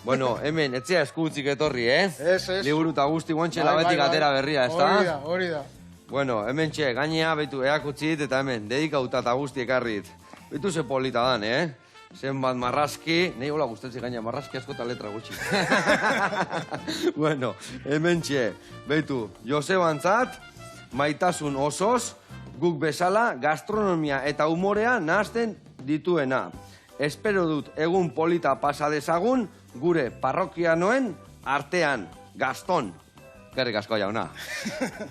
Bueno, hemen, etzea eskutzik etorri, Ez. Liburu eta guzti guantxe labetik atera berria, ez da? Hori da. Bueno, hemen txe, gainea, betu, eakutzit, eta hemen, dedikauta eta guzti ekarrit. Betu ze polita dan, Zenbat marrazki, nahi hola guztetzi gaina, marrazki asko eta letra gutxi. Bueno, hemen txe, betu, Josebantzat, maitasun osoz, guk bezala, gastronomia eta humorea nahazten dituena. Espero dut egun polita pasa dezagun, gure parrokianoen artean, Gaston. Eskerrik asko, jauna.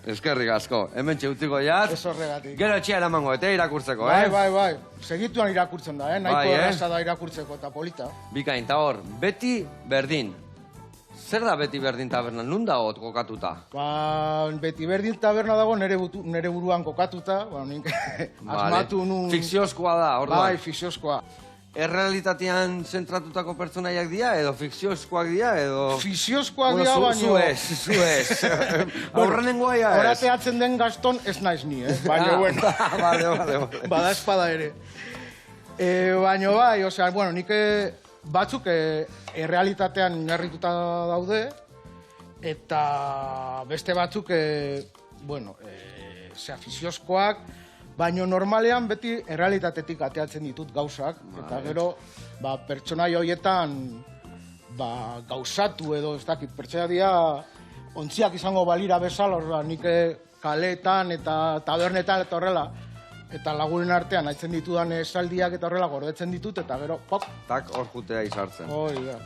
Eskerrik asko. Hemen txeutziko jaz. Ez horregatik. Gero etxea eramango, irakurtzeko, Bai. Segituan irakurtzen da, nahiko erraza da irakurtzeko eta polita. Bikain, eta hor, beti berdin. Zer da beti berdin taberna? Nun dago kokatuta? Beti berdin taberna dago nere buruan kokatuta. Nik asmatu nun... Fikziozkoa da, hor da. Bai, fikziozkoa. Errealitatean zentratutako pertsonaiak dira, edo fikziozkoak dira, edo... Fikziozkoak dira, baino... Zu ez. Aurrenengoa ja ez. Horateatzen den Gaston ez naiz ni, Baina, bueno. Vale. Bada espada ere. Baina bai, osea, bueno, nik batzuk errealitatean oinarrituta daude, eta beste batzuk, bueno, fikziozkoak, baina normalean beti errealitatetik ateatzen ditut gauzak, eta gero pertsonai horietan gauzatu edo, ez dakit, pertsonaia ontziak izango balira bezala, nik kaletan eta tabernetan eta horrela, eta lagunen artean haitzen ditudan esaldiak eta horrela gordetzen ditut, eta gero, pop. Tak, hor jutea izartzen. Hori da.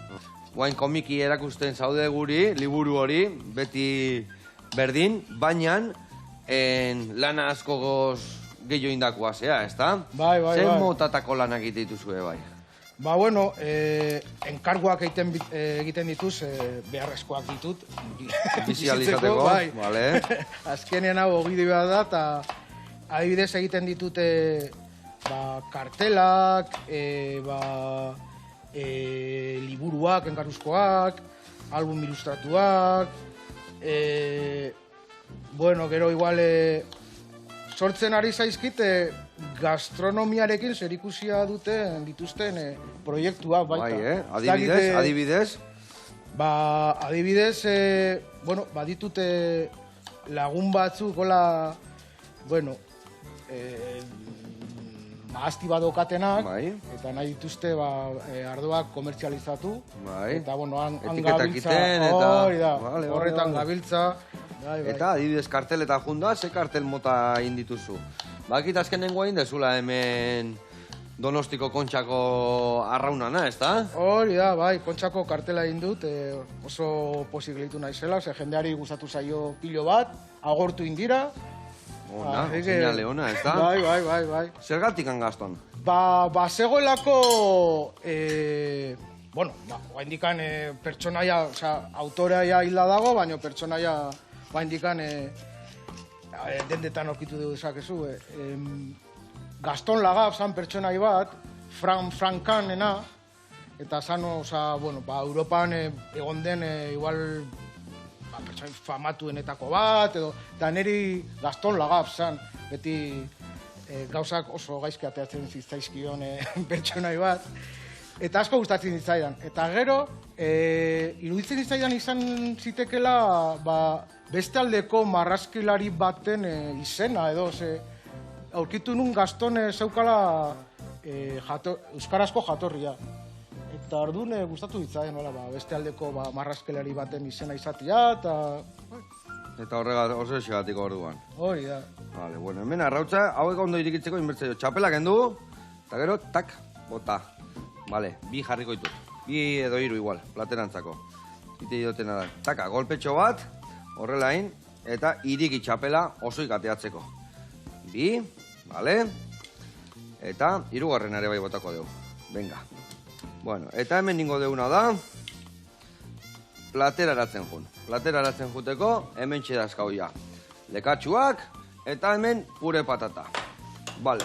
Guain komiki erakusten zaude guri, liburu hori, beti berdin, baina lana asko goz gehiago indakoa zea, ez da? Bai. Zer motatako lanak dituzue, bai? Bueno, enkarguak egiten dituz, beharrezkoak ditut. Bizializateko, bale. Azkenean hau ogide behar da, eta adibidez egiten ditute kartelak, liburuak, enkarguzkoak, album ilustratuak, bueno, gero igual... Sortzen ari zaizkit gastronomiarekin zerikusia dituzten proiektuak baita. Bai, adibidez? Adibidez, bueno, baditute lagun batzuk, hola, bueno, mahazti badokatenak, eta nahi dituzte ardoak komertzializatu, eta, bueno, han gabiltza, horretan gabiltza. Eta, adibidez, karteleta junda, ze kartel mota indituzu? Bakit azkenengoa indezula hemen Donostiko Kontxako arraunana, ez da? Hori da, bai, Kontxako kartela indut, oso posibilitu naizela, jendeari gustatu zaio pilo bat, agortu indira. Ona, señale ona, ez da? Bai. Zergatik Gaston? Zegoelako... Bueno, indikan pertsonaia, autorea hilda dago, baina pertsonaia indikan dendetan aurkitu dugu dezakezu. Gaston Lagab zan pertsonai bat, Frankanena, eta zan, bueno, Europan egon den igual pertsonai famatuenetako bat, eta niri Gaston Lagab zan, beti gauzak oso gaizki ateatzen zitzaizkion pertsonai bat. Eta asko gustatzen ditzaidan. Eta gero, iruditzen ditzaidan izan zitekela beste aldeko marrazkilari baten izena, edo, aurkitu nun Gaston zeukala euskarazko jatorria. Eta orduan gustatu ditzaidan, beste aldeko marrazkilari baten izena izatea, eta... Eta horrega oso esegatik orduan. Hori da. Vale, bueno, hemen arrautza, hauek ondo irikitzeko inbertzio. Txapelak endu, eta gero, tak, bota. Vale, bi jarriko ditut. Bi edo hiru igual, platerantzako. Ite idotena da. Taka, golpetxo bat, horrelain, eta iriki txapela osoik ateatzeko. Bi, vale. Eta hirugarren ere bai botako dugu. Venga. Bueno, eta hemen ningo deuna da, plateraratzen jun. Plateraratzen juteko, hemen txedazkau ja. Lekatxuak, eta hemen pure patata. Vale.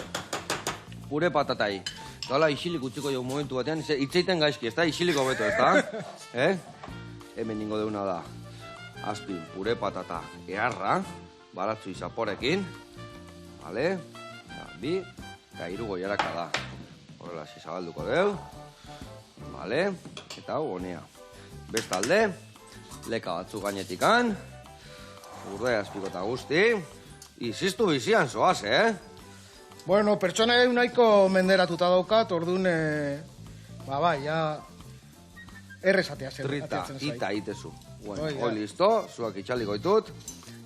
Pure patatai. Hala, isilik utziko jo momentu batean, itzeiten gaizki, ez da? Isiliko beto, ez da? Hemen ningo deuna da. Azpin, pure patata eharra, baratzu izaporekin. Vale? Bi, eta hiru goiaraka da. Horrela, zabalduko deu. Vale? Eta hau honea. bestalde, leka batzuk gainetikan, urde azpiko eta guzti, iziztu bizian zoaz, Bueno, pertsona egin nahiko menderatuta daukat, orduan, bai, ja, errezatea zen. Trita, ita itezu. Bueno, Oi, hoi listo, zuak itxaliko ditut,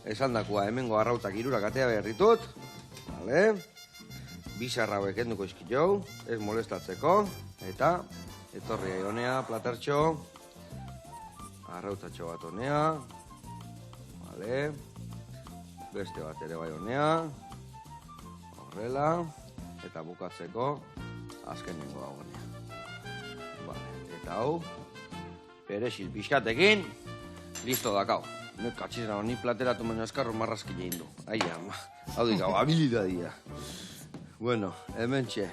esan dakua hemengo arrautzak irurak atea berritut, vale? Bizarra hauek enduko izkitxou, ez molestatzeko, eta etorri honea, platartxo, arrautzatxo bat honea, vale? Beste bat ere bai honea, horrela, eta bukatzeko azkenengo hau honea. Vale, eta hau, perexil pixkatekin, listo dakau. Nek katxizera honi plateratu baino eskarro marrazki egin du. Ai ama, hau dikau, habilidadia. Bueno, hemen txe.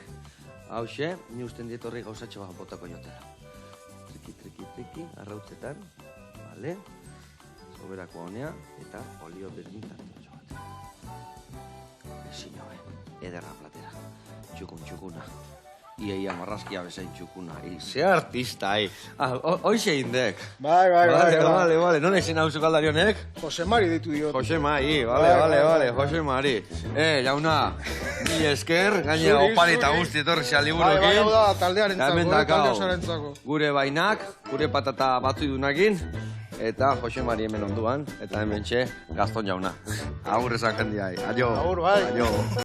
Hau xe, ni usten dietorri gauzatxo bat botako jotera. Triki, arrautzetan, vale? Soberako honea, eta olio berdin tartetxo bat. Ezin hau, ederra platera. Txukuna. Ia marrazkia bezain txukuna. Ze artista, hoxe indek. Bai. Vale. Non ezin hau zukaldari honek? Jose Mari ditu diot. Jose Mari, vale, Jose Mari. Jauna, mil esker, gaina opari eta guzti etorri zea liburukin. Bai, hau da, taldearen Hemen talde dakau, osorentzako. gure bainak, gure patata batzu idunakin, eta Jose Mari hemen onduan, eta hemen txe, Gaston jauna. Agur esan jendiai, adio. Agur, bai. Adio.